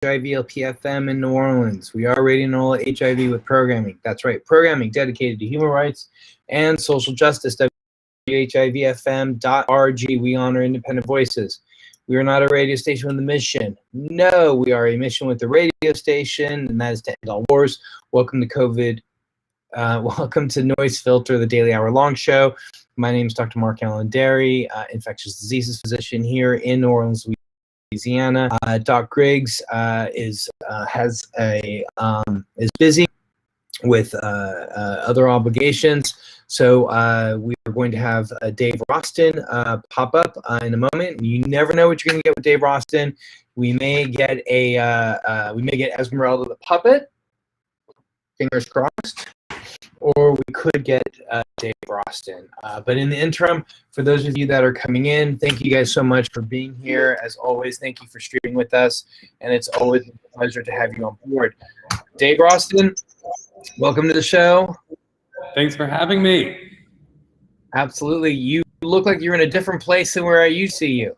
WHIVLP-FM in New Orleans. We are Radio NOLA HIV with programming. That's right, programming dedicated to human rights and social justice. WHIVFM.org. We honor independent voices. We are not a radio station with a mission. No, we are a mission with the radio station, and that is to end all wars. Welcome to COVID. Welcome to NoiseFilter, the daily hour-long show. My name is Dr. Mark Allen Derry, infectious diseases physician here in New Orleans, Louisiana. Doc Griggs is busy with other obligations, so we are going to have Dave Roston pop up in a moment. You never know what you're going to get with Dave Roston. We may get Esmeralda the puppet, fingers crossed, or we could get Dave Roston. But in the interim, for those of you that are coming in, thank you guys so much for being here. As always, thank you for streaming with us, and it's always a pleasure to have you on board. Dave Roston, welcome to the show. Thanks for having me. Absolutely. You look like you're in a different place than where I used to see you.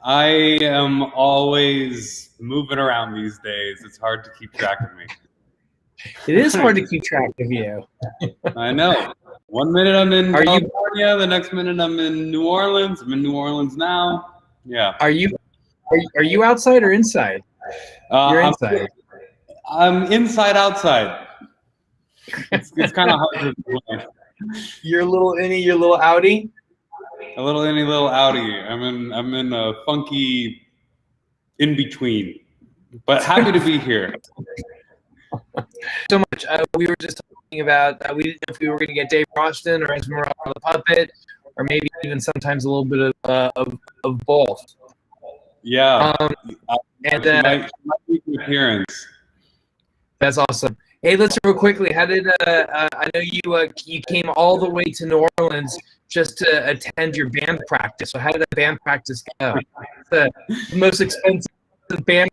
I am always moving around these days. It's hard to keep track of me. It is hard to keep track of you. I know. One minute I'm in California, the next minute I'm in New Orleans. I'm in New Orleans now. Yeah. Are you outside or inside? You're inside. I'm inside outside. It's kind of hard to explain. You're a little innie, you're a little outie? A little innie, little outie. I'm in a funky in between. But happy to be here. So much. We were just talking about we didn't know if we were going to get Dave Roston or Esmeralda the puppet, or maybe even sometimes a little bit of both. Yeah. And might make an appearance. That's awesome. Hey, let's real quickly. How did I know you came all the way to New Orleans just to attend your band practice? So how did that band practice go? The most expensive band.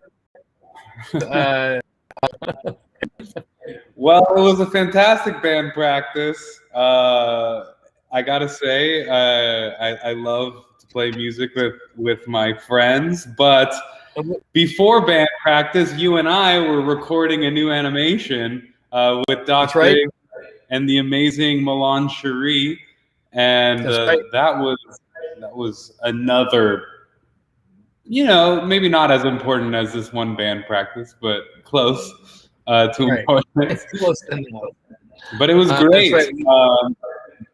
Well, it was a fantastic band practice. I gotta say, I love to play music with my friends, but before band practice, you and I were recording a new animation with Doc Griggs and the amazing Milan Cherie, and that was another, maybe not as important as this one band practice, but close. Important. Close enough. But it was great.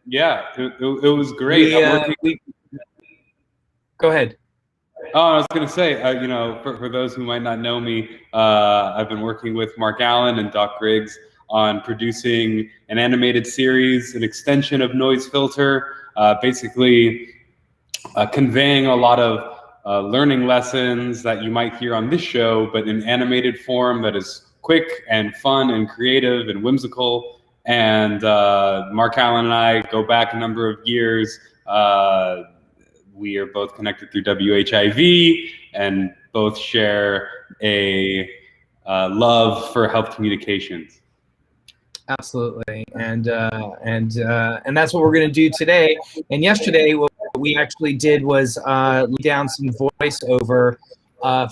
Yeah, it was great. Go ahead. Oh, I was going to say, for those who might not know me, I've been working with Mark Allen and Doc Griggs on producing an animated series, an extension of NoiseFilter, basically conveying a lot of learning lessons that you might hear on this show, but in animated form that is quick and fun and creative and whimsical. And Mark Allen and I go back a number of years. We are both connected through WHIV and both share a love for health communications. Absolutely, and that's what we're going to do today. And yesterday, what we actually did was lay down some voiceover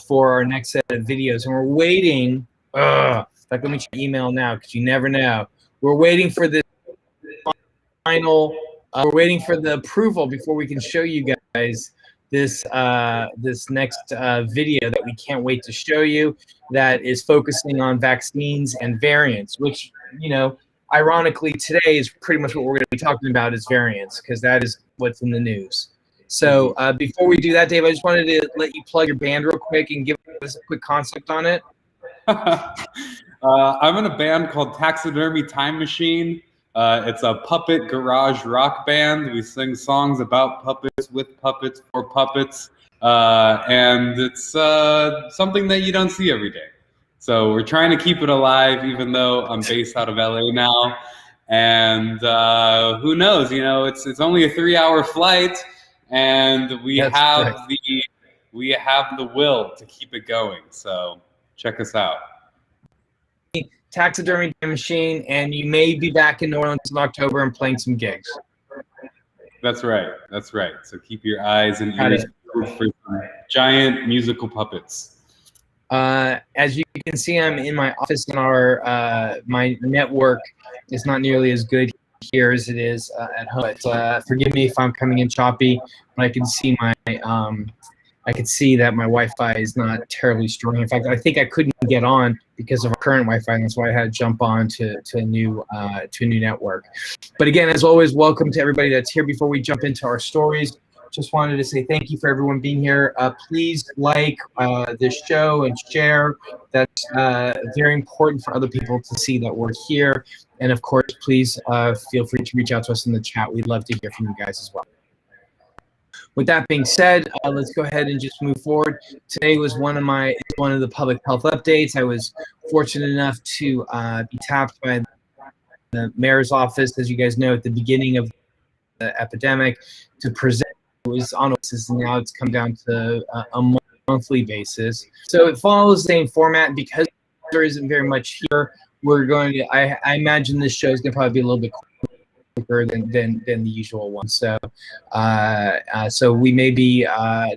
for our next set of videos, and we're waiting. Let me check email now because you never know. We're waiting for the final. We're waiting for the approval before we can show you guys this this next video that we can't wait to show you. That is focusing on vaccines and variants, which ironically today is pretty much what we're going to be talking about is variants because that is what's in the news. So before we do that, Dave, I just wanted to let you plug your band real quick and give us a quick concept on it. I'm in a band called Taxidermy Time Machine. It's a puppet garage rock band. We sing songs about puppets, with puppets, for puppets, and it's something that you don't see every day. So we're trying to keep it alive, even though I'm based out of LA now. And who knows? It's only a 3-hour flight, and we have the will to keep it going. So check us out. Taxidermy Machine, and you may be back in New Orleans in October and playing some gigs. That's right. So keep your eyes and ears peeled for some giant musical puppets. As you can see, I'm in my office, and my network is not nearly as good here as it is at home. But forgive me if I'm coming in choppy, but I can see I could see that my Wi-Fi is not terribly strong. In fact, I think I couldn't get on because of our current Wi-Fi, and that's why I had to jump on to a new network. But again, as always, welcome to everybody that's here. Before we jump into our stories, just wanted to say thank you for everyone being here. Please like this show and share. That's very important for other people to see that we're here. And of course, please feel free to reach out to us in the chat. We'd love to hear from you guys as well. With that being said, let's go ahead and just move forward. Today was one of the public health updates. I was fortunate enough to be tapped by the mayor's office, as you guys know, at the beginning of the epidemic, to present. It was on basis, and now it's come down to a monthly basis. So it follows the same format. Because there isn't very much here, we're going to. I imagine this show is going to probably be a little bit quicker than the usual one. So so we may be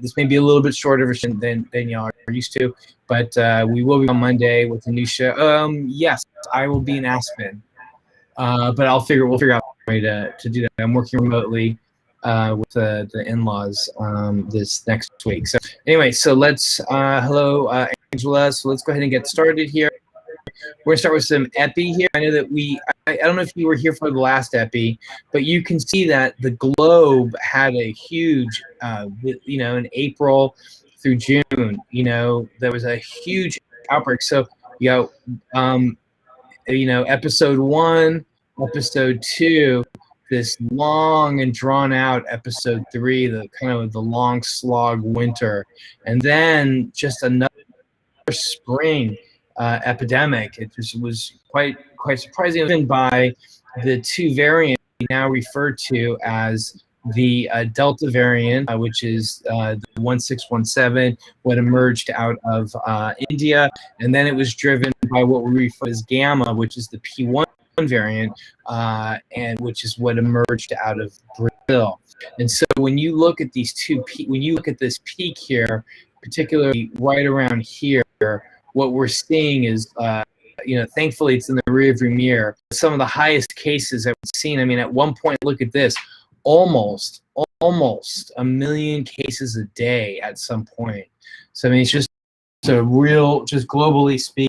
this may be a little bit shorter version than y'all are used to, but we will be on Monday with a new show. Yes, I will be in Aspen, but we'll figure out a way to do that. I'm working remotely with the in-laws this next week. So anyway, so let's hello Angela. So let's go ahead and get started here. We're gonna start with some epi here. I know that I don't know if you were here for the last epi, but you can see that the globe had a huge, in April through June, there was a huge outbreak. So, episode 1, episode 2, this long and drawn out episode 3, the kind of the long slog winter, and then just another spring epidemic. It just was quite surprising, even by the two variants we now refer to as the Delta variant, which is the 1617, what emerged out of India, and then it was driven by what we refer to as Gamma, which is the P1 variant, and which is what emerged out of Brazil. And so when you look at these when you look at this peak here, particularly right around here, what we're seeing is, thankfully it's in the rearview mirror, some of the highest cases that we've seen. I mean, at one point, look at this, almost 1 million cases a day at some point. So I mean, it's just a real, just globally speaking,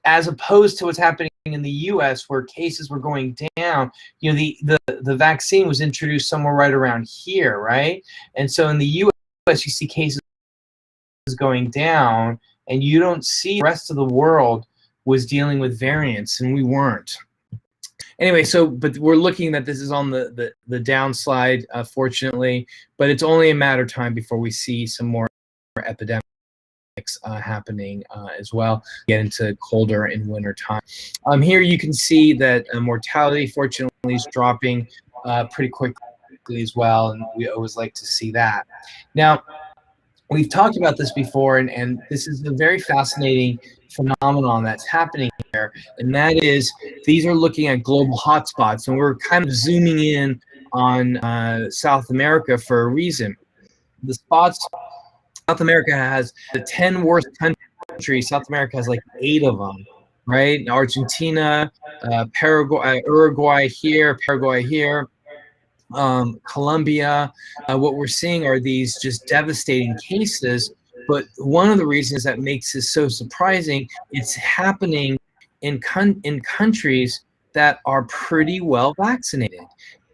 as opposed to what's happening in the U.S., where cases were going down. The vaccine was introduced somewhere right around here, right? And so in the U.S., you see cases going down, and you don't see the rest of the world was dealing with variants, and we weren't. Anyway, but we're looking that this is on the downslide, fortunately, but it's only a matter of time before we see some more epidemics happening as well, get into colder and winter time. Here you can see that mortality, fortunately, is dropping pretty quickly as well, and we always like to see that. Now, we've talked about this before, and this is a very fascinating phenomenon that's happening here, and that is these are looking at global hotspots, and we're kind of zooming in on South America for a reason. The spots, South America has the 10 worst countries. South America has like 8 of them, right? Argentina, Uruguay here, Paraguay here, Colombia. What we're seeing are these just devastating cases, but one of the reasons that makes this so surprising, it's happening in countries that are pretty well vaccinated.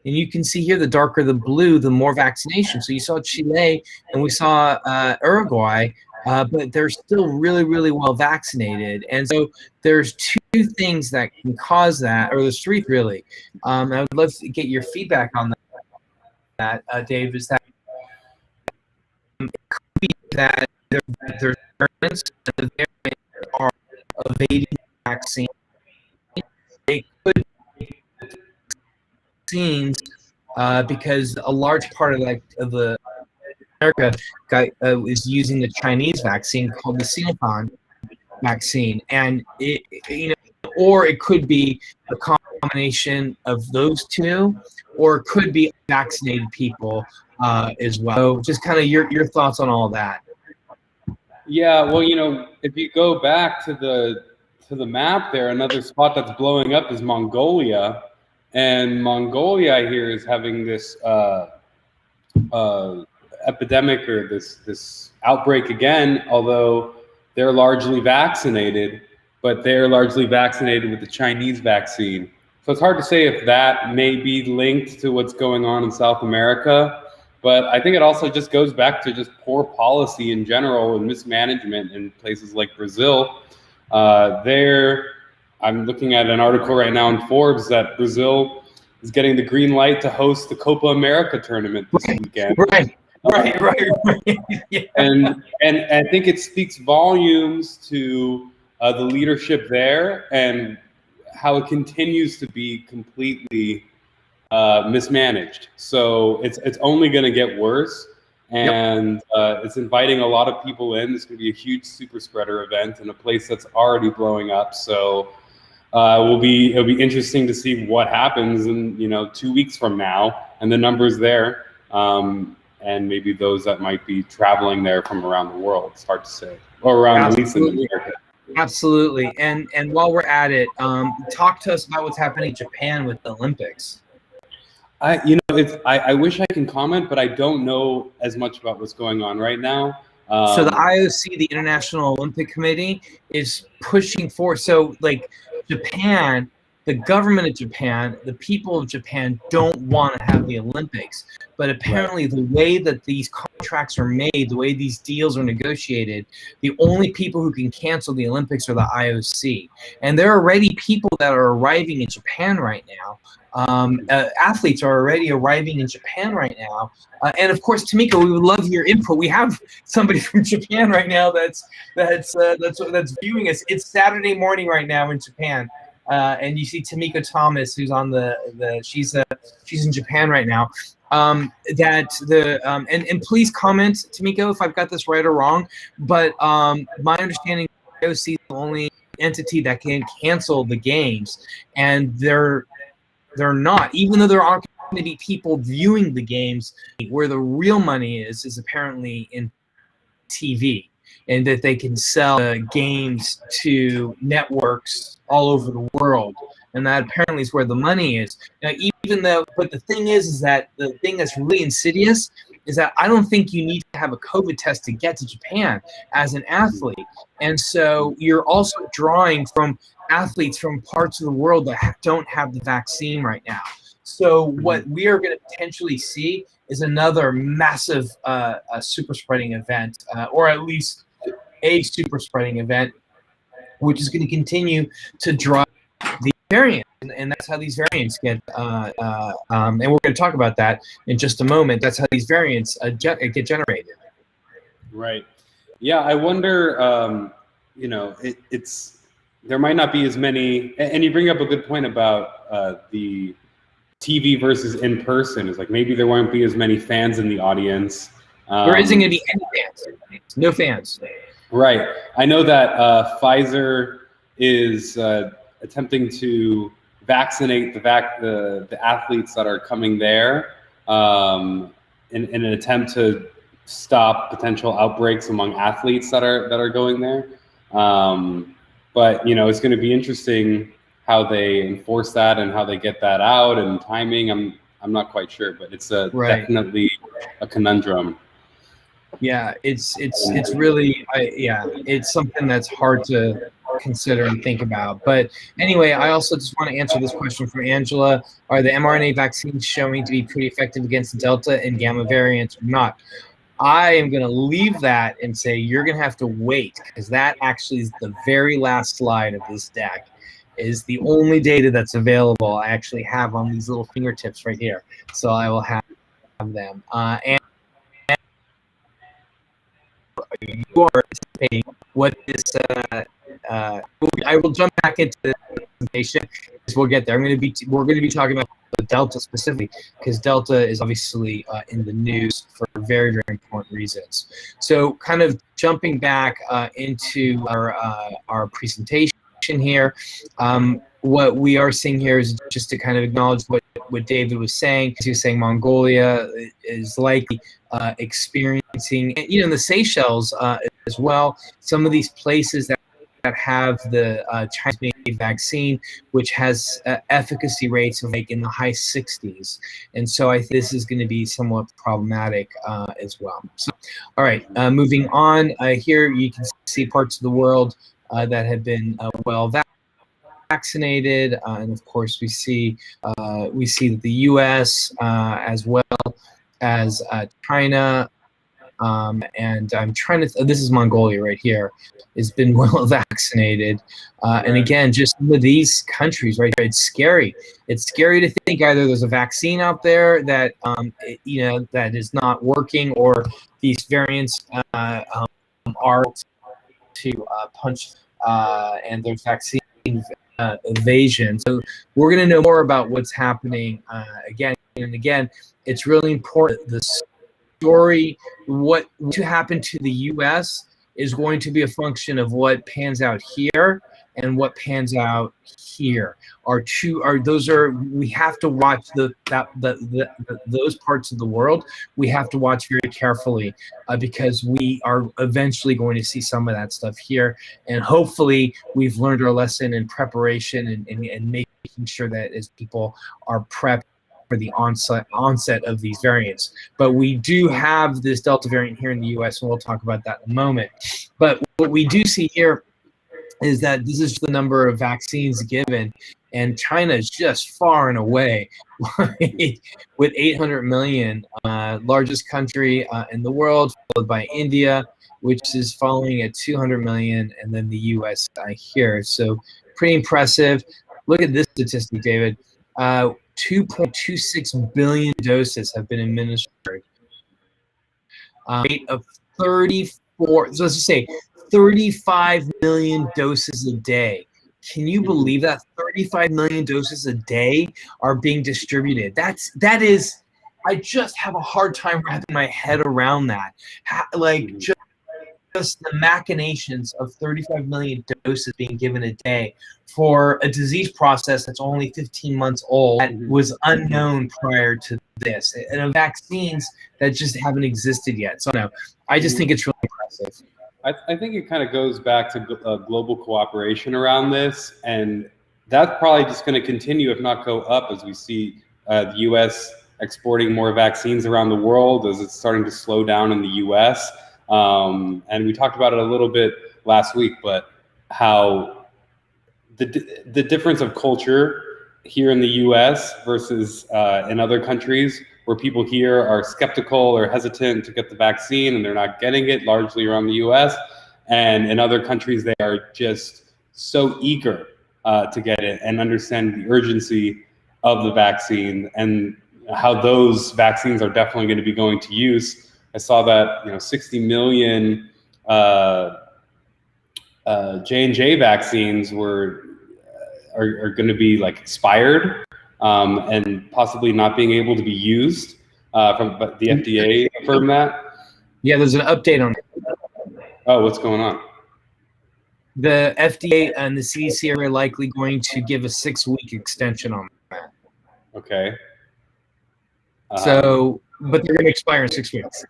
And you can see here, the darker the blue, the more vaccination. So you saw Chile and we saw Uruguay, but they're still really, really well vaccinated. And so there's 2 things that can cause that, or there's 3 really. I would love to get your feedback on that, Dave. Is that it could be that there's variants, and the variants are evading vaccine. They could be vaccines because a large part of the America is using the Chinese vaccine called the Sinopharm vaccine, and or it could be a combination of those 2, or it could be vaccinated people as well. So just kind of your thoughts on all that. Yeah, well, if you go back to the map there, another spot that's blowing up is Mongolia, and Mongolia I hear is having this epidemic or this outbreak again, although they're largely vaccinated, but they're largely vaccinated with the Chinese vaccine. So it's hard to say if that may be linked to what's going on in South America. But I think it also just goes back to just poor policy in general and mismanagement in places like Brazil. I'm looking at an article right now in Forbes that Brazil is getting the green light to host the Copa America tournament this weekend. Right. Yeah. And I think it speaks volumes to the leadership there and how it continues to be completely mismanaged. So it's only going to get worse, and it's inviting a lot of people in. It's going to be a huge super spreader event in a place that's already blowing up. So it'll be interesting to see what happens in 2 weeks from now and the numbers there, and maybe those that might be traveling there from around the world. It's hard to say, or around at least in America. Absolutely. And while we're at it, talk to us about what's happening in Japan with the Olympics. I wish I can comment, but I don't know as much about what's going on right now. So the IOC, the International Olympic Committee, is pushing for, so like Japan, the government of Japan, the people of Japan don't want to have the Olympics. But apparently the way that these contracts are made, the way these deals are negotiated, the only people who can cancel the Olympics are the IOC. And there are already people that are arriving in Japan right now. Athletes are already arriving in Japan right now. And of course, Tamika, we would love your input. We have somebody from Japan right now that's viewing us. It's Saturday morning right now in Japan. And you see Tamika Thomas, who's on she's in Japan right now. And please comment, Tamiko, if I've got this right or wrong. But my understanding, IOC is the only entity that can cancel the games, and they're not, even though there aren't going to be people viewing the games. Where the real money is apparently in TV, and that they can sell games to networks all over the world, and that apparently is where the money is. Now, but the thing is that the thing that's really insidious is that I don't think you need to have a COVID test to get to Japan as an athlete, and so you're also drawing from athletes from parts of the world that don't have the vaccine right now. So what we are going to potentially see is another massive super spreading event, or at least a super spreading event, which is going to continue to drive the variant, and that's how these variants get. And we're going to talk about that in just a moment. That's how these variants get generated. Right. Yeah, I wonder. There might not be as many, and you bring up a good point about the TV versus in person. It's like maybe there won't be as many fans in the audience. There isn't going to be any fans. No fans. Right. I know that Pfizer is attempting to vaccinate the athletes that are coming there in an attempt to stop potential outbreaks among athletes that are going there. But it's going to be interesting how they enforce that and how they get that out and timing. I'm not quite sure, but it's definitely a conundrum. Yeah, it's really it's something that's hard to consider and think about. But anyway, I also just want to answer this question from Angela: are the mRNA vaccines showing to be pretty effective against Delta and Gamma variants or not? I am going to leave that and say you're going to have to wait, because that actually is the very last slide of this deck. Is the only data that's available I actually have on these little fingertips right here. So I will have them. And you are anticipating what this I will jump back into the presentation because we'll get there. We're going to be talking about Delta specifically, because Delta is obviously in the news for very, very important reasons. So kind of jumping back into our presentation here, what we are seeing here is just to kind of acknowledge what David was saying. He was saying Mongolia is likely experiencing, the Seychelles as well. Some of these places that have the Chinese-made vaccine, which has efficacy rates of like in the high 60s, and so I think this is going to be somewhat problematic as well. So, all right, moving on. Here you can see parts of the world that have been well vaccinated, and of course we see that the U.S. As well as China. And I'm trying to, this is Mongolia right here, has been well vaccinated. And again, just some of these countries right here, it's scary. It's scary to think either there's a vaccine out there that, that is not working, or these variants are to punch, and there's vaccine evasion. So we're going to know more about what's happening again and again. It's really important. The story, what to happen to the U.S. is going to be a function of what pans out here and what pans out here. We have to watch those parts of the world. We have to watch very carefully because we are eventually going to see some of that stuff here, and hopefully we've learned our lesson in preparation and making sure that as people are prepped for the onset of these variants. But we do have this Delta variant here in the U.S., and we'll talk about that in a moment. But what we do see here is that this is the number of vaccines given, and China is just far and away with 800 million, largest country in the world, followed by India, which is following at 200 million, and then the U.S. Here. So pretty impressive. Look at this statistic, David. 2.26 billion doses have been administered. Rate of 34, so let's just say 35 million doses a day. Can you believe that 35 million doses a day are being distributed? That is, I just have a hard time wrapping my head around that. Just the machinations of 35 million doses being given a day for a disease process that's only 15 months old, that was unknown prior to this, and vaccines that just haven't existed yet. So no, I just think it's really impressive. I think it kind of goes back to global cooperation around this, and that's probably just going to continue, if not go up, as we see the U.S. exporting more vaccines around the world, as it's starting to slow down in the U.S. And we talked about it a little bit last week, but how the difference of culture here in the U.S. versus in other countries, where people here are skeptical or hesitant to get the vaccine and they're not getting it, largely around the U.S. And in other countries, they are just so eager to get it and understand the urgency of the vaccine and how those vaccines are definitely going to be going to use. I saw that 60 million J&J vaccines are going to be like expired and possibly not being able to be used. But the FDA confirmed that. Yeah, there's an update on it. Oh, what's going on? The FDA and the CDC are likely going to give a 6-week extension on that. Okay. So, but they're going to expire in 6 weeks.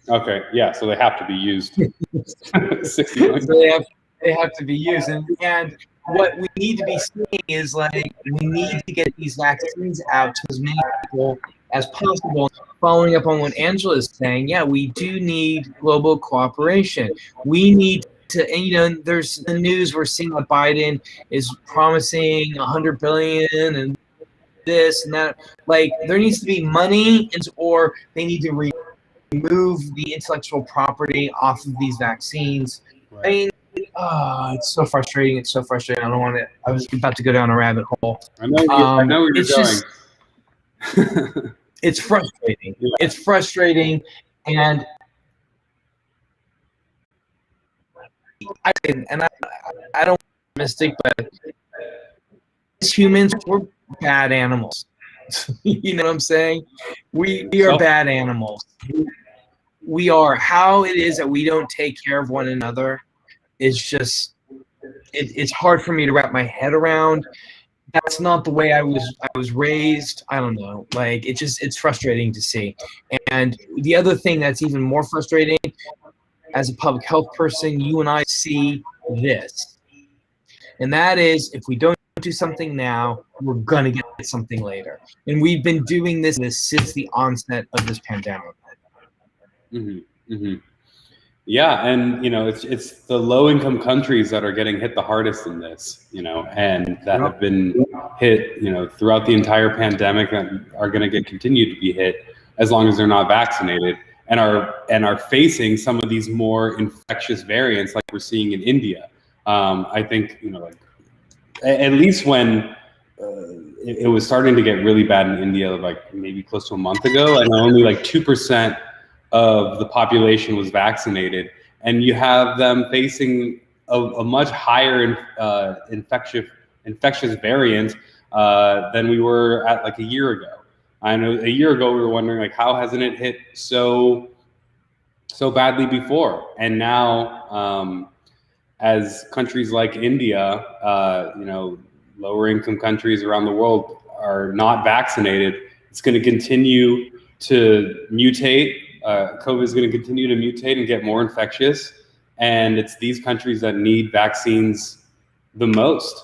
Okay, yeah, so they have to be used. 60 million. So they have to be used, and what we need to be seeing is we need to get these vaccines out to as many people as possible. Following up on what Angela is saying, yeah, we do need global cooperation. We need to, and there's the news we're seeing that Biden is promising 100 billion and this and that. There needs to be money, or they need to remove the intellectual property off of these vaccines. Right. I mean, it's so frustrating. It's so frustrating. I don't want to. I was about to go down a rabbit hole. I know where you're going. It's frustrating. Yeah. It's frustrating, and I don't mystic, but as humans, we're bad animals. You know what I'm saying? We are bad animals. We are. How it is that we don't take care of one another is just it's hard for me to wrap my head around. That's not the way I was raised. I don't know. It's frustrating to see. And the other thing that's even more frustrating as a public health person, you and I see this. And that is, if we don't do something now, we're going to get something later. And we've been doing this since the onset of this pandemic. Mm-hmm. Mm-hmm. Yeah, and it's the low-income countries that are getting hit the hardest in this, and that have been hit, throughout the entire pandemic, that are going to continue to be hit as long as they're not vaccinated, and are facing some of these more infectious variants like we're seeing in India. I think, like at least when it was starting to get really bad in India, like maybe close to a month ago, and only like 2% of the population was vaccinated, and you have them facing a much higher infectious variant than we were at like a year ago. I know a year ago we were wondering, like, how hasn't it hit so badly before? And now, as countries like India, lower income countries around the world are not vaccinated, it's going to continue to mutate. COVID is going to continue to mutate and get more infectious, and it's these countries that need vaccines the most,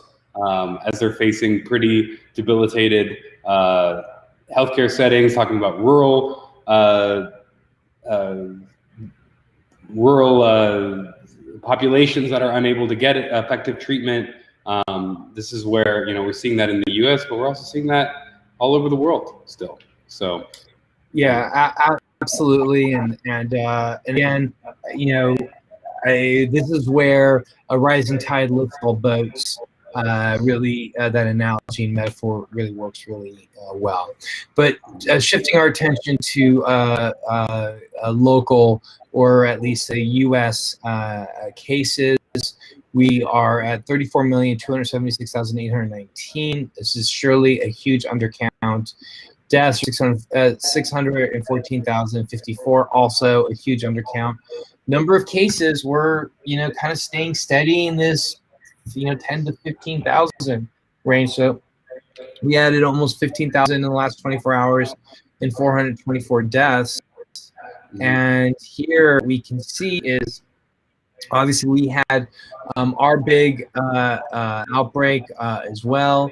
as they're facing pretty debilitated healthcare settings. Talking about rural populations that are unable to get effective treatment. This is where we're seeing that in the U.S., but we're also seeing that all over the world still. So, yeah. Absolutely, and again, this is where a rising tide lifts all boats. Really, that analogy and metaphor really works really well. But shifting our attention to a local, or at least a U.S. Cases, we are at 34,276,819. This is surely a huge undercount. Deaths, 614,054, also a huge undercount. Number of cases were, kind of staying steady in this, 10 to 15,000 range. So we added almost 15,000 in the last 24 hours and 424 deaths. And here we can see is, obviously we had our big outbreak as well.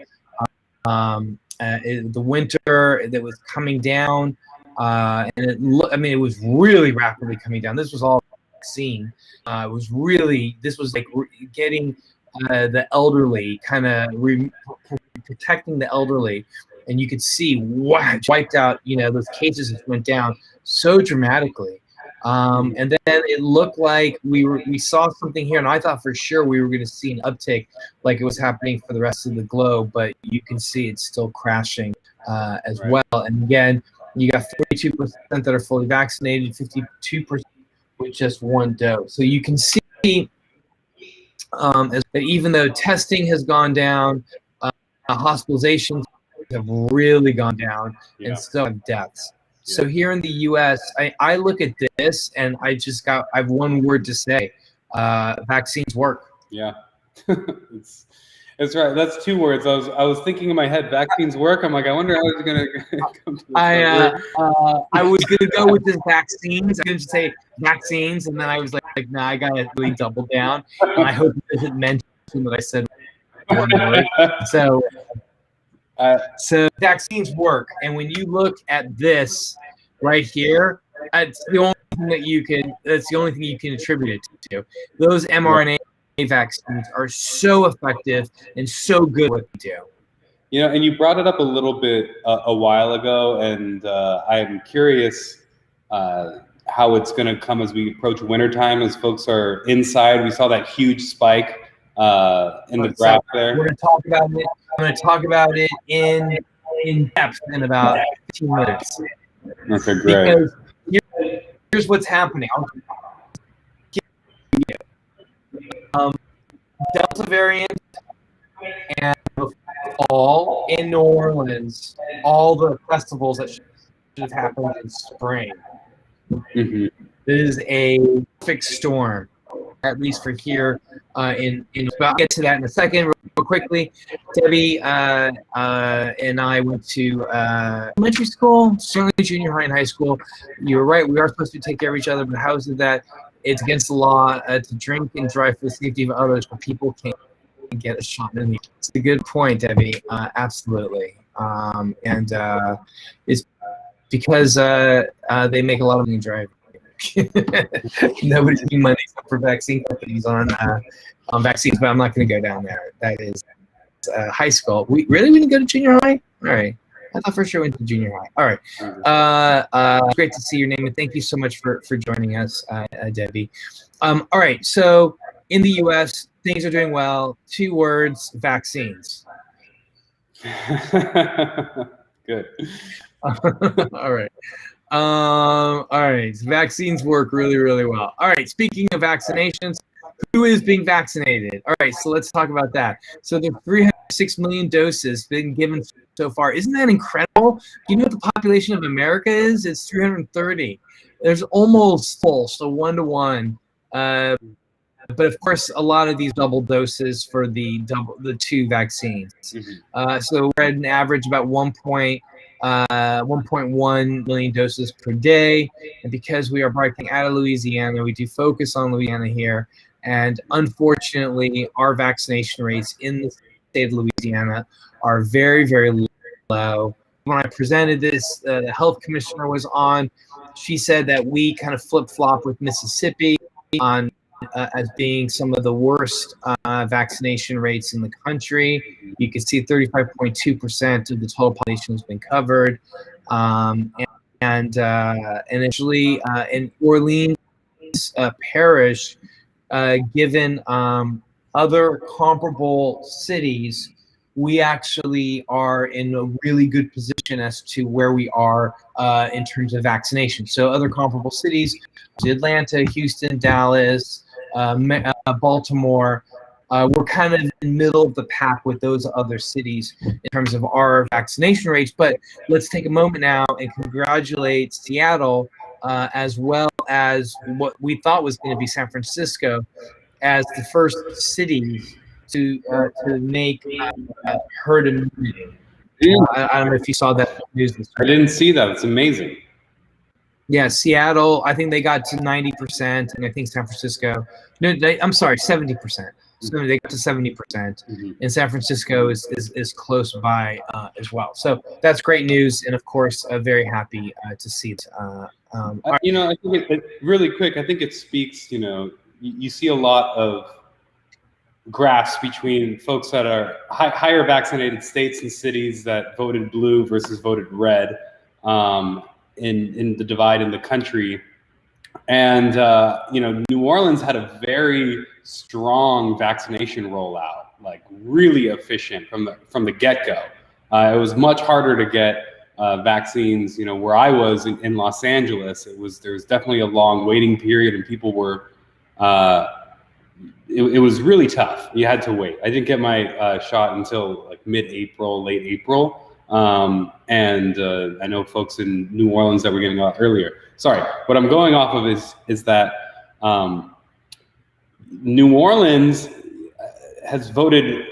The winter that was coming down, and it was really rapidly coming down. This was all vaccine. This was like getting the elderly, kind of protecting the elderly, and you could see wiped out. Those cases just went down so dramatically. And then it looked like we saw something here, and I thought for sure we were going to see an uptick like it was happening for the rest of the globe, but you can see it's still crashing as well. And again, you got 42% that are fully vaccinated, 52% with just one dose. So you can see that even though testing has gone down, hospitalizations have really gone down, and so have deaths. So here in the U.S., I look at this and I have one word to say: vaccines work. Yeah, it's right. That's two words. I was thinking in my head, vaccines work. I'm like, I wonder how it's gonna come to this. I was gonna go with this vaccines. I was gonna say vaccines, and then I was like, nah, I gotta really double down. And I hope it doesn't mention that I said one word. So vaccines work, and when you look at this right here, that's the only thing that's the only thing you can attribute it to. Those mRNA vaccines are so effective and so good at what they do. And you brought it up a little bit a while ago, and I'm curious how it's going to come as we approach wintertime, as folks are inside. We saw that huge spike in the graph there. We're going to talk about it. I'm going to talk about it in depth in about 15 minutes. Okay, great. Because here's what's happening. Delta variant and fall in New Orleans, all the festivals that should have happened in spring. Mm-hmm. This is a perfect storm, at least for here in I'll get to that in a second. Real quickly, Debbie and I went to elementary school, certainly junior high and high school. You were right, we are supposed to take care of each other, but how is it that it's against the law to drink and drive for the safety of others, but people can't get a shot in the. It's a good point, Debbie. Absolutely. And it's because they make a lot of money driving. Nobody's making money for vaccine companies on vaccines, but I'm not going to go down there. That is high school. We didn't go to junior high? All right. I thought for sure we went to junior high. All right. Great to see your name, and thank you so much for joining us, Debbie. All right. So in the U.S., things are doing well. 2 words: vaccines. Good. All right. All right. Vaccines work really, really well. All right. Speaking of vaccinations, who is being vaccinated? All right. So let's talk about that. So there's 306 million doses been given so far. Isn't that incredible? Do you know what the population of America is? It's 330. There's almost full, so 1 to 1. But of course, a lot of these double doses for the 2 vaccines. So we're at an average about 1.1 million doses per day. And because we are breaking out of Louisiana, we do focus on Louisiana here. And unfortunately, our vaccination rates in the state of Louisiana are very, very low. When I presented this, the health commissioner was on. She said that we kind of flip-flop with Mississippi on as being some of the worst vaccination rates in the country. You can see 35.2% of the total population has been covered. And actually in Orleans Parish, given other comparable cities, we actually are in a really good position as to where we are in terms of vaccination. So other comparable cities, Atlanta, Houston, Dallas, Baltimore, we're kind of in the middle of the pack with those other cities in terms of our vaccination rates. But let's take a moment now and congratulate Seattle, as well as what we thought was going to be San Francisco, as the first city to make herd immunity. I don't know if you saw that news this week. I didn't see that. It's amazing. Yeah, Seattle, I think they got to 90%, and I think San Francisco, no, I'm sorry, 70%. So they got to 70%, and San Francisco is close by as well. So that's great news, and of course, very happy to see it. You know, I think really quick. I think it speaks. You know, you see a lot of graphs between folks that are higher vaccinated states and cities that voted blue versus voted red. In the divide in the country. And, you know, New Orleans had a very strong vaccination rollout, like really efficient from the get-go. It was much harder to get vaccines, you know, where I was in Los Angeles. There was definitely a long waiting period, and people were, it was really tough. You had to wait. I didn't get my shot until like mid-April, late April. And I know folks in New Orleans that were getting out earlier. Sorry, what I'm going off of is that New Orleans has voted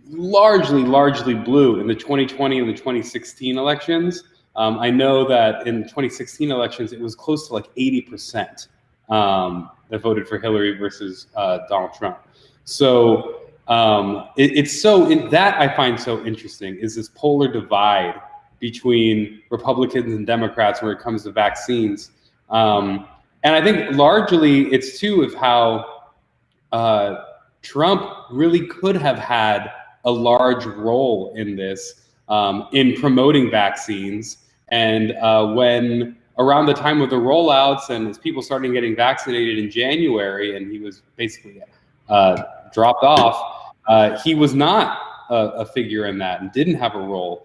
largely blue in the 2020 and the 2016 elections. I know that in the 2016 elections, it was close to like 80% that voted for Hillary versus Donald Trump. So it's that I find so interesting is this polar divide between Republicans and Democrats when it comes to vaccines. And I think largely it's too of how Trump really could have had a large role in this, in promoting vaccines. And when around the time of the rollouts and as people started getting vaccinated in January and he was basically dropped off, he was not a figure in that and didn't have a role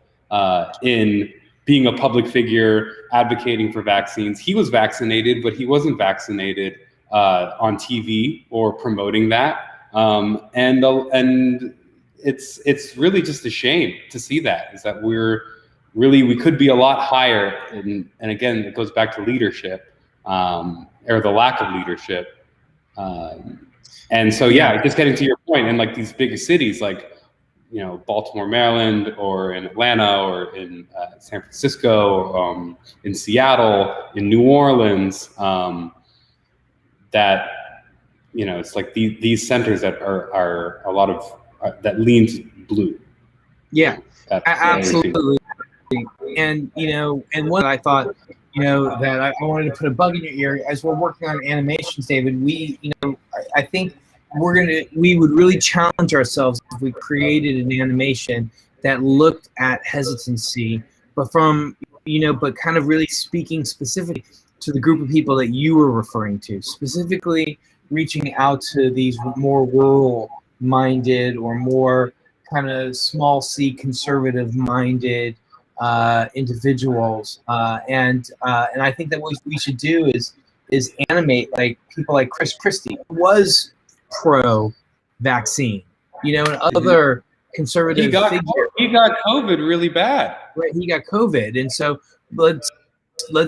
in being a public figure advocating for vaccines. He was vaccinated, but he wasn't vaccinated on TV or promoting that. And it's really just a shame to see that, is that we could be a lot higher. And again, it goes back to leadership, or the lack of leadership. And so, yeah, just getting to your point, in like these big cities like, you know, Baltimore, Maryland, or in Atlanta, or in San Francisco, in Seattle, in New Orleans, that, you know, it's like these centers that are a lot of that leans blue. Yeah, That's absolutely. And, you know, and one that I thought, you know, that I wanted to put a bug in your ear as we're working on animations, David, we, you know, I think we would really challenge ourselves if we created an animation that looked at hesitancy, but from, you know, but kind of really speaking specifically to the group of people that you were referring to, specifically reaching out to these more rural minded or more kind of small c conservative minded individuals, and I think that what we should do is animate like people like Chris Christie, who was pro-vaccine, you know, and other conservative figures. He got COVID really bad. Right, he got COVID, and so let's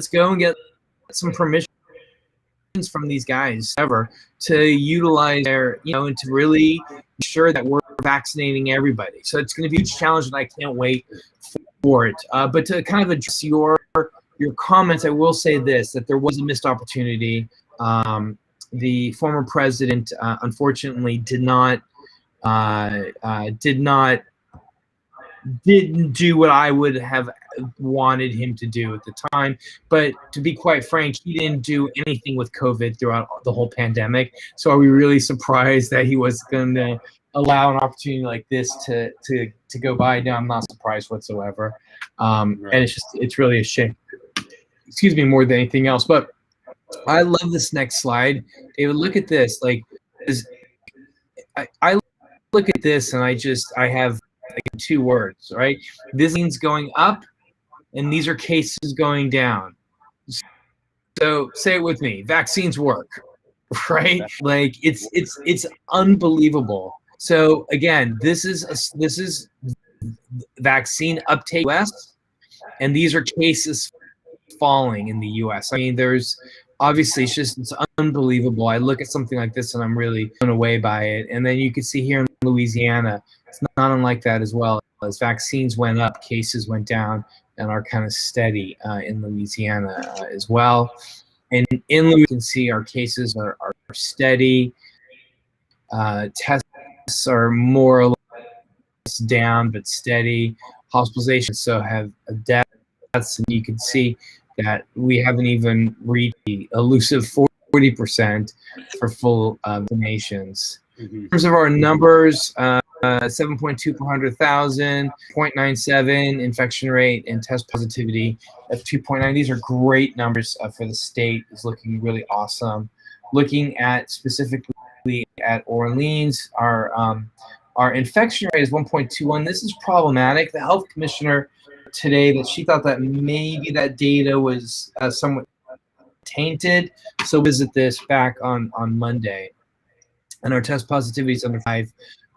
go and get some permission from these guys ever to utilize their, you know, and to really ensure that we're vaccinating everybody. So it's going to be a huge challenge, and I can't wait for it. But to kind of address your comments, I will say this: that there was a missed opportunity. The former president, unfortunately, didn't do what I would have wanted him to do at the time. But to be quite frank, he didn't do anything with COVID throughout the whole pandemic. So are we really surprised that he was going to allow an opportunity like this to go by? No, I'm not surprised whatsoever. And it's really a shame. Excuse me, more than anything else. But I love this next slide. David, look at this. Like, I look at this and I have like 2 words, right? This means going up, and these are cases going down. So say it with me: vaccines work, right? Like it's unbelievable. So again, this is vaccine uptake US, and these are cases falling in the US. I mean, there's obviously it's unbelievable. I look at something like this and I'm really blown away by it. And then you can see here in Louisiana, it's not unlike that as well. As vaccines went up, cases went down, and are kind of steady in Louisiana as well. And in Louisiana, you can see our cases are steady. Tests are more or less down but steady. Hospitalizations so have deaths, and you can see that we haven't even reached the elusive 40% for full vaccinations. In terms of our numbers, 7.2 per 100,000, 0.97 infection rate, and test positivity of 2.9. These are great numbers for the state. It's looking really awesome. Looking at specifically at Orleans, our infection rate is 1.21. This is problematic. The health commissioner today that she thought that maybe that data was somewhat tainted. So visit this back on Monday. And our test positivity is under 5.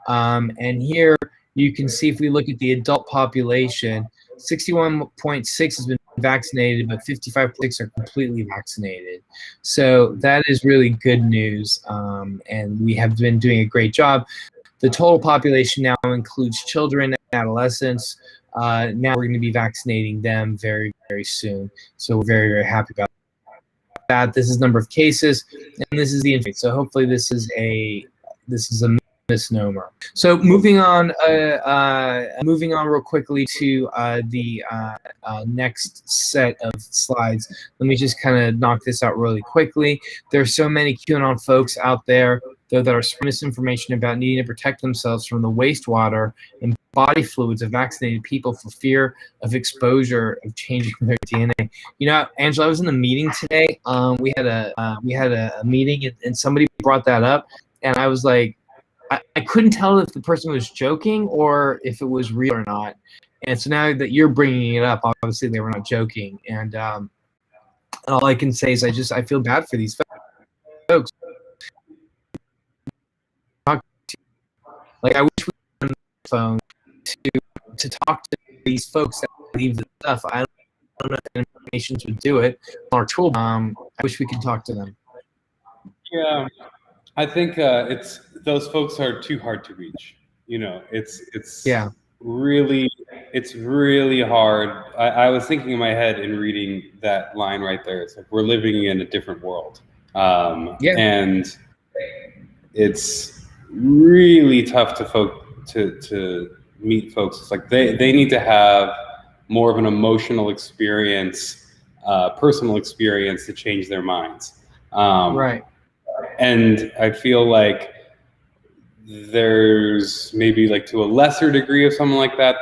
And here you can see, if we look at the adult population, 61.6 has been vaccinated, but 55.6 are completely vaccinated. So that is really good news. And we have been doing a great job. The total population now includes children and adolescents. Now we're going to be vaccinating them very, very soon. So we're very, very happy about that. This is number of cases, and this is the infant. So hopefully this is a misnomer. So moving on real quickly to the next set of slides. Let me just kind of knock this out really quickly. There's so many QAnon folks out there that are spreading misinformation about needing to protect themselves from the wastewater and body fluids of vaccinated people for fear of exposure of changing their DNA. You know, Angela, I was in a meeting today. We had a meeting, and somebody brought that up, and I was like, I couldn't tell if the person was joking or if it was real or not. And so now that you're bringing it up, obviously they were not joking. And all I can say is I feel bad for these folks. Like, I wish we had a phone to talk to these folks that believe this stuff. I don't know if information would do it. Our tool, I wish we could talk to them. Yeah, I think those folks are too hard to reach. You know, it's really hard. I was thinking in my head in reading that line right there. It's like we're living in a different world. Yeah. And it's really tough to meet folks. It's like they need to have more of an emotional experience, personal experience to change their minds. Right. And I feel like there's maybe like to a lesser degree of someone like that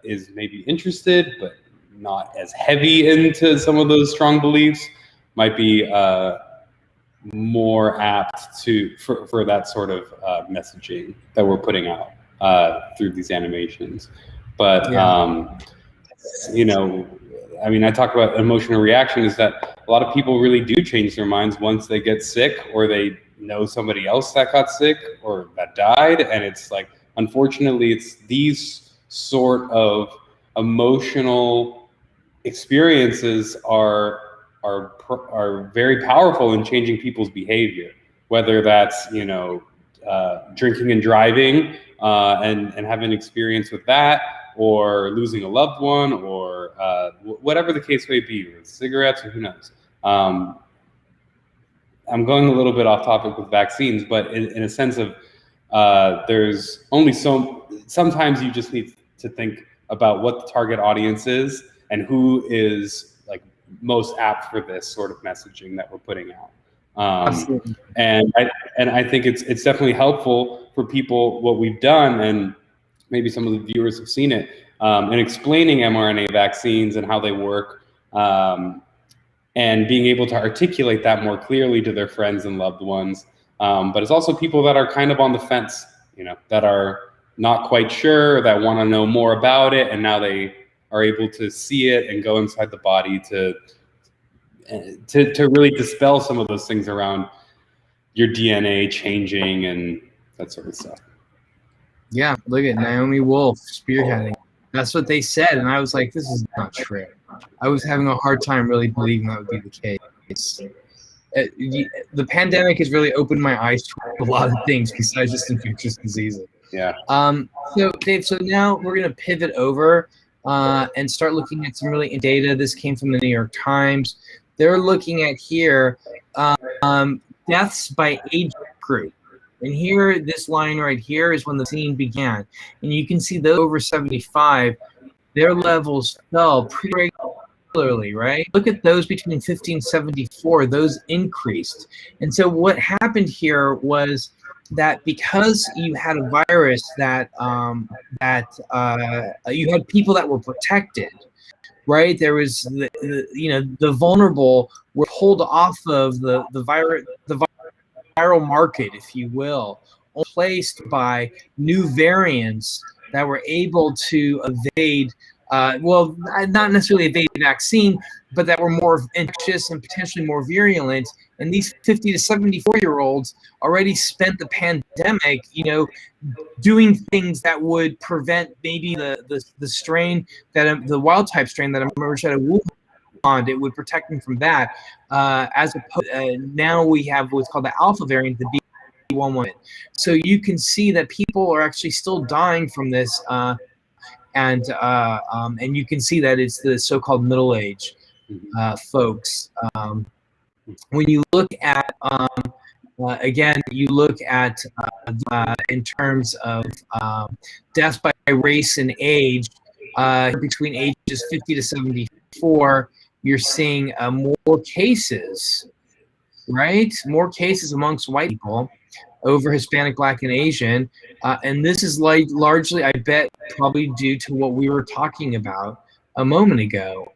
is maybe interested, but not as heavy into some of those strong beliefs, might be more apt for that sort of messaging that we're putting out through these animations. But you know, I mean, I talk about emotional reaction is that a lot of people really do change their minds once they get sick or they know somebody else that got sick or that died. And it's like, unfortunately, it's these sort of emotional experiences are very powerful in changing people's behavior, whether that's, you know, drinking and driving and having an experience with that, or losing a loved one, or whatever the case may be, with cigarettes, or who knows. I'm going a little bit off topic with vaccines, but in a sense of there's only sometimes you just need to think about what the target audience is and who is like most apt for this sort of messaging that we're putting out. And I think it's definitely helpful for people, what we've done, and maybe some of the viewers have seen it, in explaining mRNA vaccines and how they work, and being able to articulate that more clearly to their friends and loved ones. But it's also people that are kind of on the fence, you know, that are not quite sure, that want to know more about it, and now they are able to see it and go inside the body to really dispel some of those things around your DNA changing and that sort of stuff. Yeah, look at Naomi Wolf spearheading. That's what they said, and I was like, this is not true. I was having a hard time really believing that would be the case. The pandemic has really opened my eyes to a lot of things besides just infectious diseases. Yeah. So Dave, so now we're going to pivot over and start looking at some really data. This came from the New York Times. They're looking at here deaths by age group. And here, this line right here is when the scene began. And you can see those over 75, their levels fell pretty regularly, right? Look at those between 50 and 74, those increased. And so what happened here was that because you had a virus that, you had people that were protected, right? There was, the vulnerable were pulled off of the viral market, if you will, placed by new variants that were able to evade, well, not necessarily evade vaccine, but that were more infectious and potentially more virulent. And these 50 to 74-year-olds already spent the pandemic, doing things that would prevent maybe the strain that the wild type strain that emerged out of Wuhan. It would protect them from that. As opposed, now we have what's called the alpha variant, the B.1.1. So you can see that people are actually still dying from this, and you can see that it's the so-called middle age folks. When you look at again, you look at in terms of deaths by race and age, between ages 50 to 74. You're seeing more cases, right? More cases amongst white people over Hispanic, Black, and Asian. And this is largely, I bet, probably due to what we were talking about a moment ago,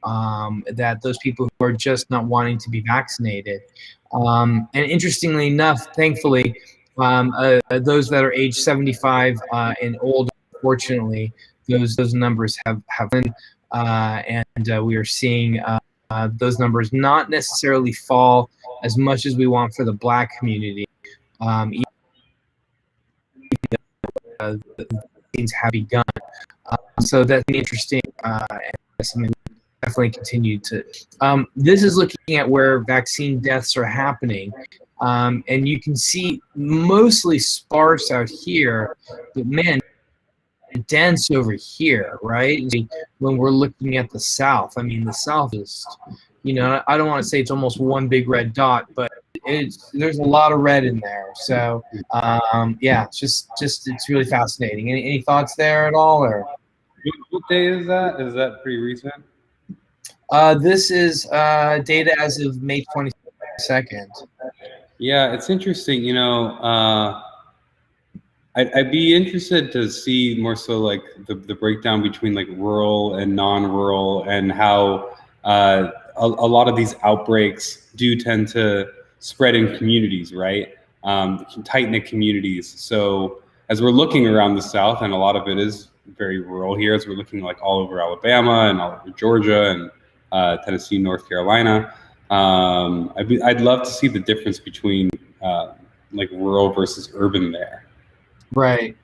that those people who are just not wanting to be vaccinated. And interestingly enough, thankfully, those that are age 75 and older, fortunately, those numbers have been, and we are seeing those numbers not necessarily fall as much as we want for the Black community. Things have begun, so that's interesting. And something we definitely continue to. This is looking at where vaccine deaths are happening, and you can see mostly sparse out here, but man, dense over here, right? When we're looking at the South, I mean, the South is, I don't want to say it's almost one big red dot, but there's a lot of red in there. So yeah, it's really fascinating. Any thoughts there at all, or? What day is that? Is that pretty recent? This is data as of May 22nd. Yeah, it's interesting. You know, I'd be interested to see more so like the breakdown between like rural and non-rural, and how a lot of these outbreaks do tend to spread in communities, right? Tight-knit communities. So as we're looking around the South, and a lot of it is very rural here, as we're looking like all over Alabama and all over Georgia and Tennessee, North Carolina, I'd love to see the difference between like rural versus urban there. Right.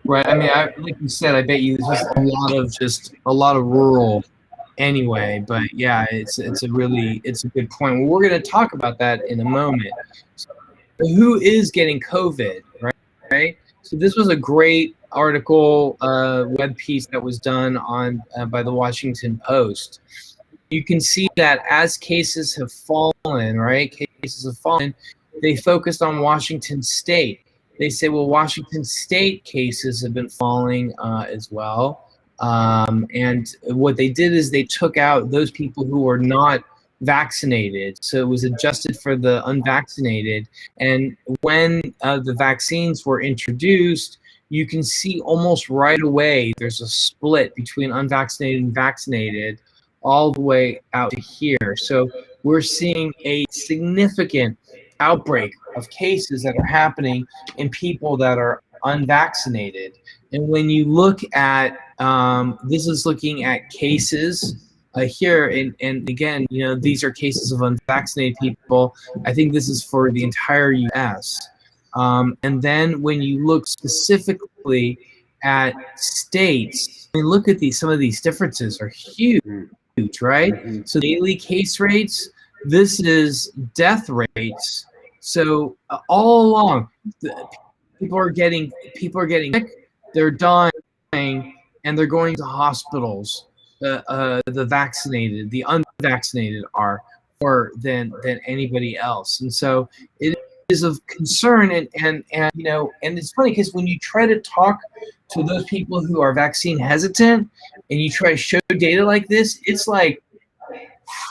I mean, like you said, I bet you there's just a lot of rural anyway. But yeah, it's a good point. Well, we're going to talk about that in a moment. So, who is getting COVID, right? So this was a great article, web piece that was done on by the Washington Post. You can see that as cases have fallen, right? They focused on Washington State. They say, well, Washington State cases have been falling as well. And what they did is they took out those people who were not vaccinated. So it was adjusted for the unvaccinated. And when the vaccines were introduced, you can see almost right away there's a split between unvaccinated and vaccinated all the way out to here. So we're seeing a significant outbreak of cases that are happening in people that are unvaccinated. And when you look at this is looking at cases here, and again, you know, these are cases of unvaccinated people. I think this is for the entire U.S. And then when you look specifically at states, I mean, look at some of these differences are huge, right? Mm-hmm. So daily case rates, this is death rates. So all along, people are getting sick, they're dying, and they're going to hospitals. The vaccinated, the unvaccinated are more than anybody else, and so it is of concern. And you know, and it's funny because when you try to talk to those people who are vaccine hesitant, and you try to show data like this, it's like,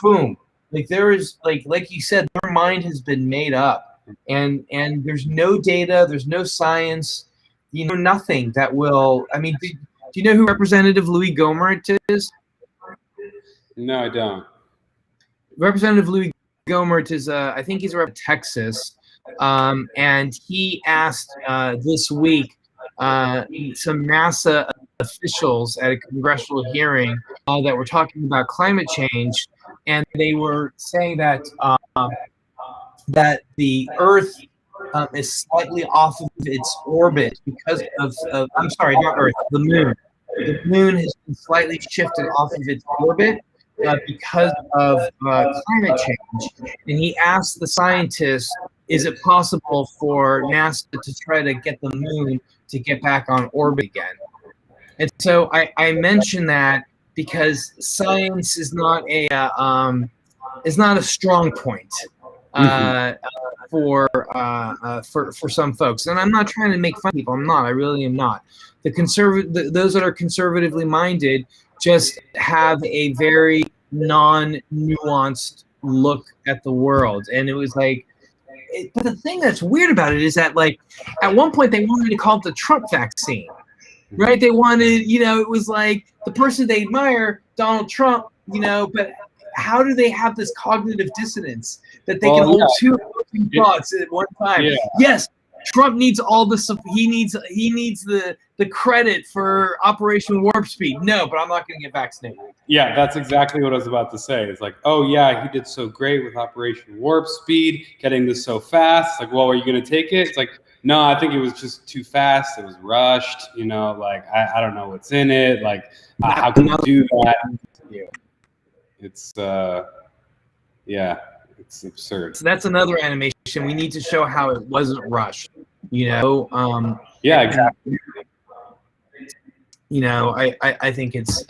boom. Like there is like you said, their mind has been made up, and there's no data, there's no science, you know, nothing that will. I mean, do you know who Representative Louis Gohmert is? No, I don't. Representative Louis Gohmert is I think he's a rep of Texas, and he asked this week some NASA officials at a congressional hearing that were talking about climate change. And they were saying that that the Earth is slightly off of its orbit because of I'm sorry, not Earth, the Moon. The Moon has been slightly shifted off of its orbit because of climate change. And he asked the scientists, is it possible for NASA to try to get the Moon to get back on orbit again? And so I mentioned that because science is not a strong point for some folks. And I'm not trying to make fun of people. I'm not. I really am not. Those that are conservatively minded just have a very non-nuanced look at the world. And it was like, but the thing that's weird about it is that, like, at one point they wanted to call it the Trump vaccine. Right? They wanted, you know, it was like the person they admire, Donald Trump, you know, but how do they have this cognitive dissonance that they can hold two thoughts at one time? Yeah. Yes, Trump needs all this. He needs the credit for Operation Warp Speed. No, but I'm not going to get vaccinated. Yeah, that's exactly what I was about to say. It's like, oh yeah, he did so great with Operation Warp Speed, getting this so fast. It's like, well, are you going to take it? It's like, no, I think it was just too fast. It was rushed. You know, like I don't know what's in it. Like, how can you do that? It's yeah, it's absurd. So that's another animation. We need to show how it wasn't rushed. You know. Yeah, exactly. You know, I think it's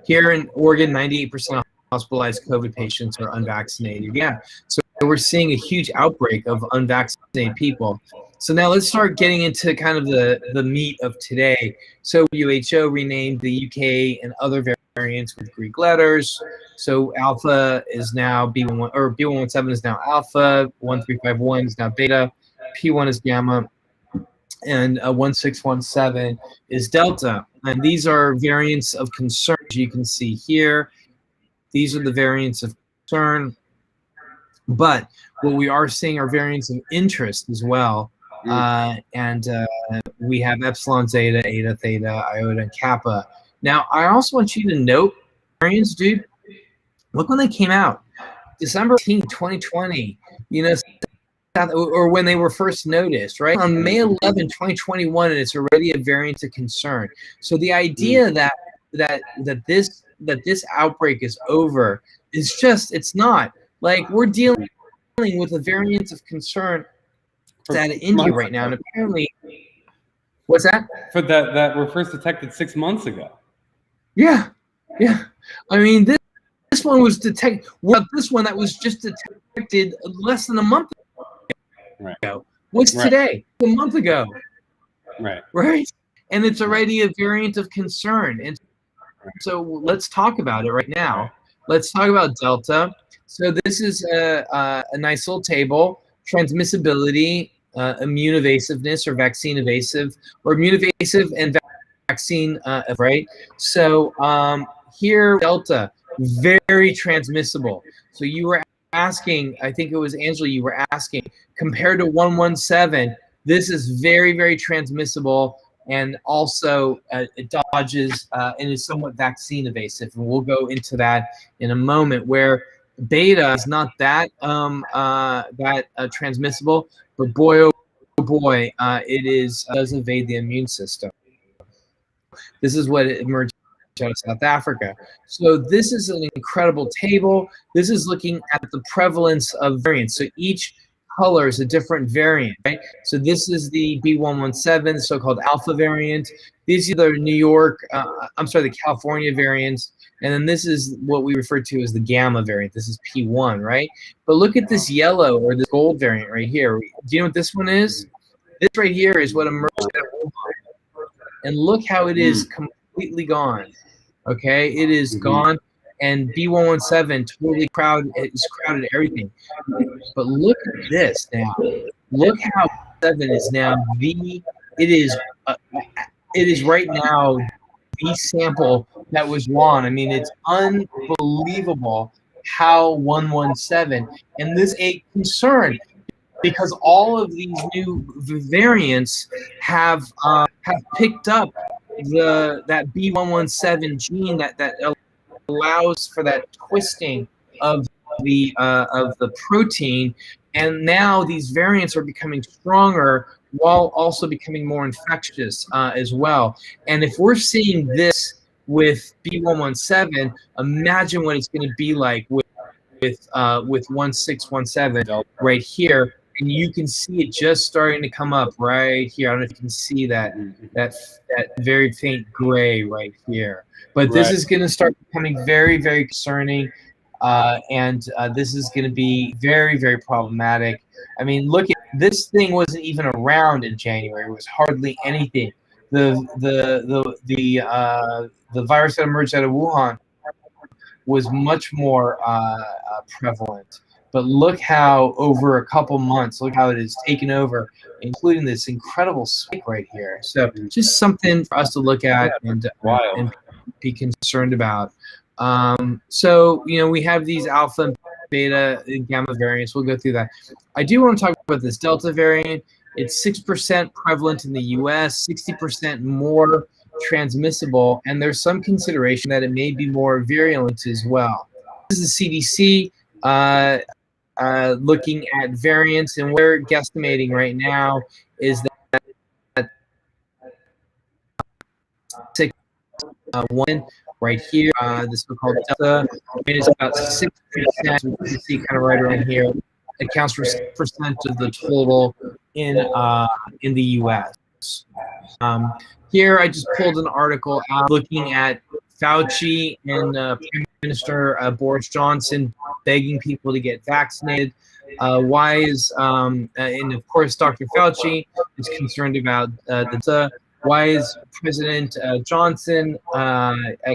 here in Oregon, 98% of hospitalized COVID patients are unvaccinated. Yeah, so we're seeing a huge outbreak of unvaccinated people. So now let's start getting into kind of the meat of today. So WHO renamed the UK and other variants with Greek letters. So alpha is now B11, or B117 is now alpha, 1351 is now beta, P1 is gamma, and 1617 is delta. And these are variants of concern. As you can see here, these are the variants of concern. But what we are seeing are variants of interest as well. And we have epsilon, zeta, eta, theta, iota, and kappa. Now, I also want you to note variants, dude. Look when they came out. December 18, 2020, you know, or when they were first noticed, right? On May 11, 2021, and it's already a variant of concern. So the idea that this outbreak is over is just, it's not. Like, we're dealing with a variant of concern out of India right now, and apparently, what's that? For that were first detected 6 months ago. Yeah. I mean, this one was detected. Well, this one that was just detected less than a month ago. What's today? A month ago. Right. And it's already a variant of concern. And so let's talk about it right now. Let's talk about Delta. So this is a nice little table. Transmissibility, immune evasiveness, or vaccine evasive, or immune evasive and vaccine, right? So here, Delta, very transmissible. So you were asking, I think it was Angela, you were asking, compared to 117, this is very, very transmissible, and also it dodges and is somewhat vaccine evasive. And we'll go into that in a moment, where beta is not that transmissible, but boy, oh boy, it does evade the immune system. This is what emerged out of South Africa. So this is an incredible table. This is looking at the prevalence of variants. So each color is a different variant, right? So this is the B117, the so-called alpha variant. These are the the California variants. And then this is what we refer to as the gamma variant. This is P1, right? But look at this yellow or this gold variant right here. Do you know what this one is? This right here is what emerged out of Wuhan. And look how it is completely gone. Okay, it is gone. And B117 totally crowded everything. But look at this now. Look how 7 is now it is right now the sample that was won. I mean, it's unbelievable how 117, and this a concern, because all of these new variants have picked up that B117 gene that allows for that twisting of the protein, and now these variants are becoming stronger while also becoming more infectious as well. And if we're seeing this with B117, imagine what it's going to be like with 1617 right here. And you can see it just starting to come up right here. I don't know if you can see that very faint gray right here. But this is going to start becoming very, very concerning, and this is going to be very, very problematic. I mean, look at this thing wasn't even around in January. It was hardly anything. The virus that emerged out of Wuhan was much more prevalent. But look how over a couple months, look how it has taken over, including this incredible spike right here. So just something for us to look at and be concerned about. So, you know, we have these alpha and beta and gamma variants. We'll go through that. I do want to talk about this Delta variant. It's 6% prevalent in the US, 60% more transmissible, and there's some consideration that it may be more virulent as well. This is the CDC looking at variants, and we're guesstimating right now is that 1 right here, the so-called Delta, is about 6%. You can see kind of right around here. It accounts for 6% of the total in the U.S. Here, I just pulled an article out looking at Fauci and Prime Minister Boris Johnson begging people to get vaccinated. Why is and of course Dr. Fauci is concerned about the Delta. Why is President Johnson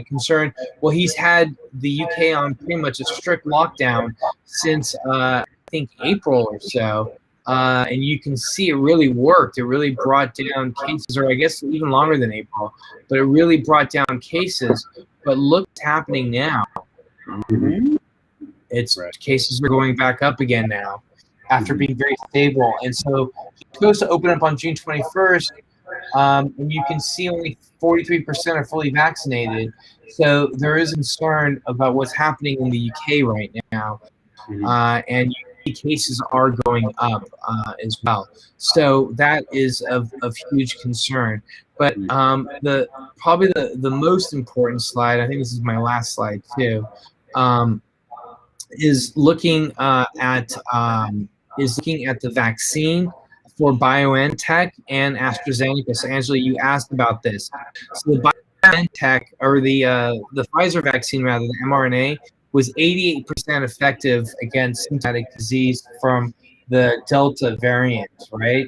concerned? Well, he's had the UK on pretty much a strict lockdown since I think April or so. And you can see it really worked. It really brought down cases, or I guess even longer than April, but it really brought down cases. But look what's happening now. It's cases are going back up again now after being very stable. And so it's supposed to open up on June 21st. And you can see only 43% are fully vaccinated. So there is concern about what's happening in the UK right now. And cases are going up as well. So that is of huge concern. But probably the most important slide, I think this is my last slide too, is looking at the vaccine for BioNTech and AstraZeneca. So Angela, you asked about this. So the BioNTech, or the Pfizer vaccine, rather, the mRNA, was 88% effective against symptomatic disease from the Delta variant, right?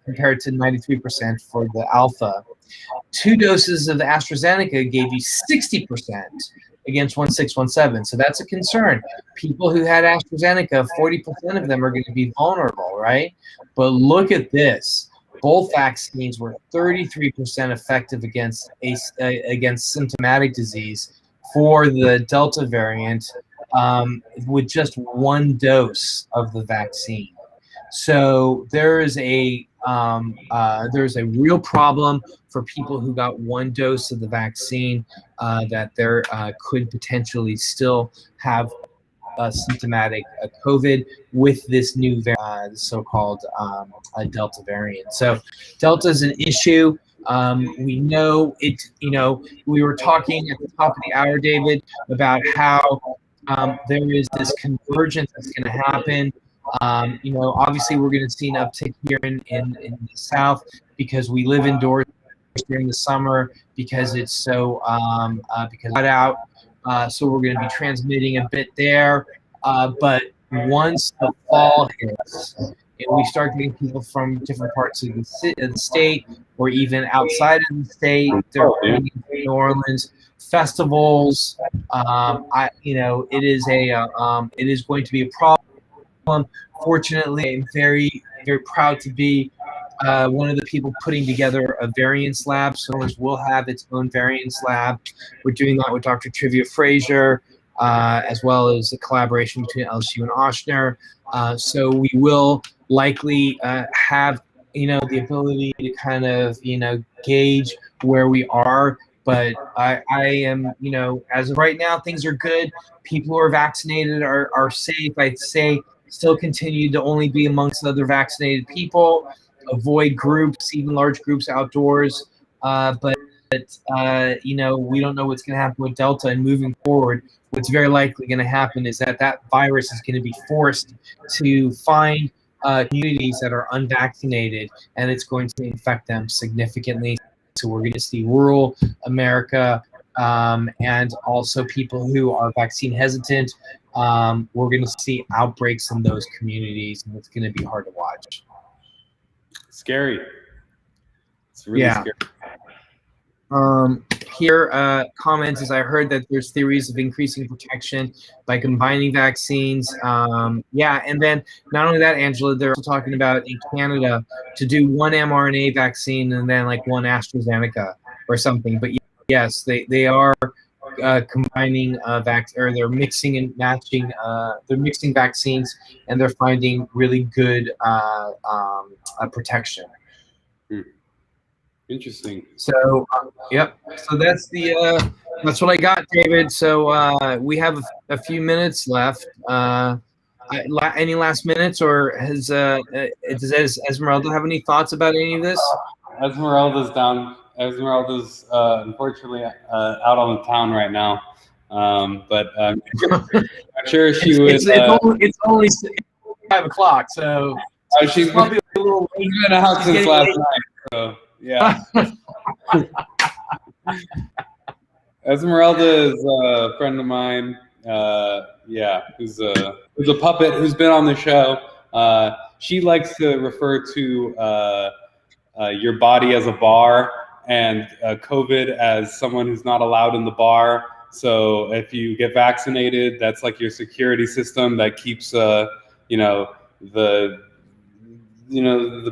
Compared to 93% for the Alpha. 2 doses of the AstraZeneca gave you 60% against 1617. So that's a concern. People who had AstraZeneca, 40% of them are going to be vulnerable, right? But look at this. Both vaccines were 33% effective against symptomatic disease for the Delta variant with just 1 dose of the vaccine. So there's a real problem for people who got 1 dose of the vaccine that there could potentially still have symptomatic COVID with this new so-called Delta variant. So Delta is an issue. We know it. We were talking at the top of the hour, David, about how there is this convergence that's going to happen. Obviously, we're going to see an uptick here in the South because we live indoors during the summer because it's so because hot out. So we're going to be transmitting a bit there. But once the fall hits and we start getting people from different parts of the state or even outside of the state, they're in New Orleans, festivals, it is going to be a problem. Fortunately, I'm very, very proud to be one of the people putting together a variance lab. So Norris will have its own variance lab. We're doing that with Dr. Trivia Frazier, as well as a collaboration between LSU and Ochsner. So we will likely have, the ability to kind of, gauge where we are. But I am, as of right now, things are good. People who are vaccinated are safe. I'd say still continue to only be amongst other vaccinated people. Avoid groups, even large groups outdoors. But we don't know what's going to happen with Delta. And moving forward, what's very likely going to happen is that virus is going to be forced to find communities that are unvaccinated, and it's going to infect them significantly. So we're going to see rural America and also people who are vaccine hesitant. We're going to see outbreaks in those communities, and it's going to be hard to watch. Scary. It's really scary. Here, comments is I heard that there's theories of increasing protection by combining vaccines. And then not only that, Angela, they're also talking about in Canada to do 1 mRNA vaccine and then like 1 AstraZeneca or something. But yes, they are combining they're mixing and matching. They're mixing vaccines and they're finding really good protection. Interesting. So, yep. So that's that's what I got, David. So we have a few minutes left. Any last minutes, or does Esmeralda have any thoughts about any of this? Esmeralda's down. Esmeralda's unfortunately out on the town right now. But I'm sure she would. It's only 5 o'clock, so she's probably a little. She's been out since last night. So. Yeah. Esmeralda is a friend of mine. who's a puppet who's been on the show. She likes to refer to your body as a bar and COVID as someone who's not allowed in the bar. So if you get vaccinated, that's like your security system that keeps the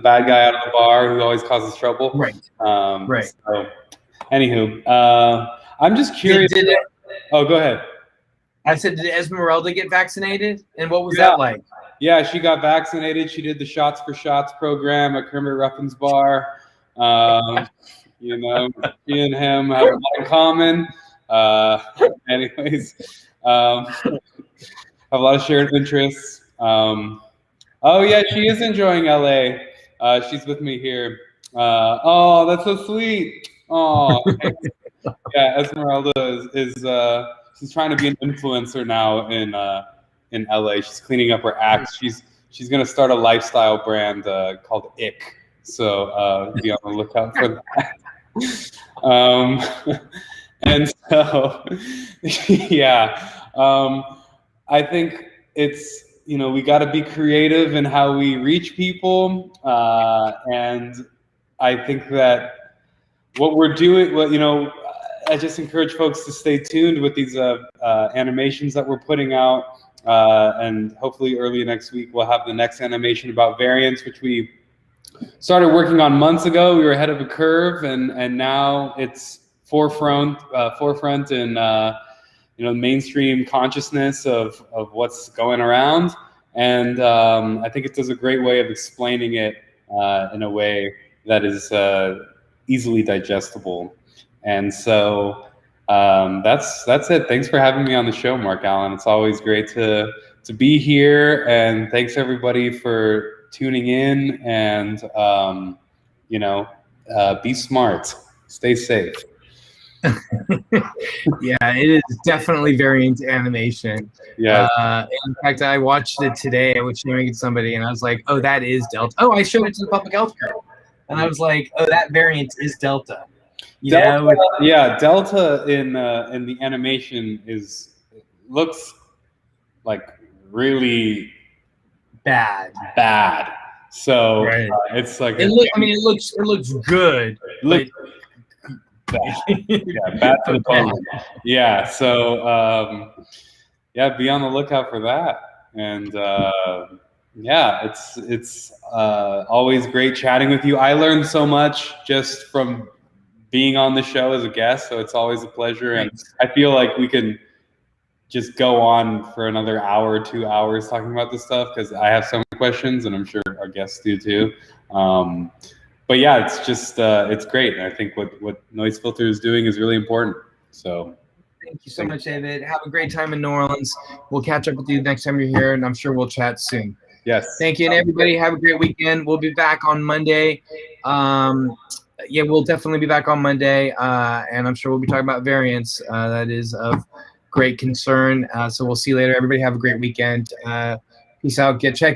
bad guy out of the bar who always causes trouble. Right. Right. So, anywho, I'm just curious. Oh, go ahead. I said, did Esmeralda get vaccinated? And what was that like? Yeah, she got vaccinated. She did the Shots for Shots program at Kermit Ruffin's bar. She and him have a lot in common. Anyways, have a lot of shared interests. Oh yeah, she is enjoying LA. She's with me here. Oh, that's so sweet. Oh, yeah. Esmeralda is she's trying to be an influencer now in LA. She's cleaning up her act. She's gonna start a lifestyle brand called Ick. So be on the lookout for that. And so yeah, I think it's we got to be creative in how we reach people, and I think that what we're doing, I just encourage folks to stay tuned with these animations that we're putting out, and hopefully early next week we'll have the next animation about variants, which we started working on months ago. We were ahead of a curve, and now it's forefront in mainstream consciousness of what's going around, and I think it does a great way of explaining it in a way that is easily digestible. And so that's it. Thanks for having me on the show, Mark Allen. It's always great to be here, and thanks everybody for tuning in, and be smart, stay safe. Yeah, it is definitely variant animation. Yeah. In fact, I watched it today. I was showing it to somebody, and I was like, "Oh, that is Delta." Oh, I showed it to the public health care, and I was like, "Oh, that variant is Delta." Delta in the animation looks like really bad. So right. It's like it looks good. Bad to the bone. Yeah, so be on the lookout for that. And it's always great chatting with you. I learned so much just from being on the show as a guest, so it's always a pleasure. And I feel like we can just go on for another hour or 2 hours talking about this stuff, because I have so many questions, and I'm sure our guests do too. But yeah, it's just it's great. And I think what NoiseFilter is doing is really important. So thank you so much, David. Have a great time in New Orleans. We'll catch up with you next time you're here, and I'm sure we'll chat soon. Yes. Thank you, and everybody have a great weekend. We'll be back on Monday. We'll definitely be back on Monday, and I'm sure we'll be talking about variants. That is of great concern. So we'll see you later. Everybody have a great weekend. Peace out. Check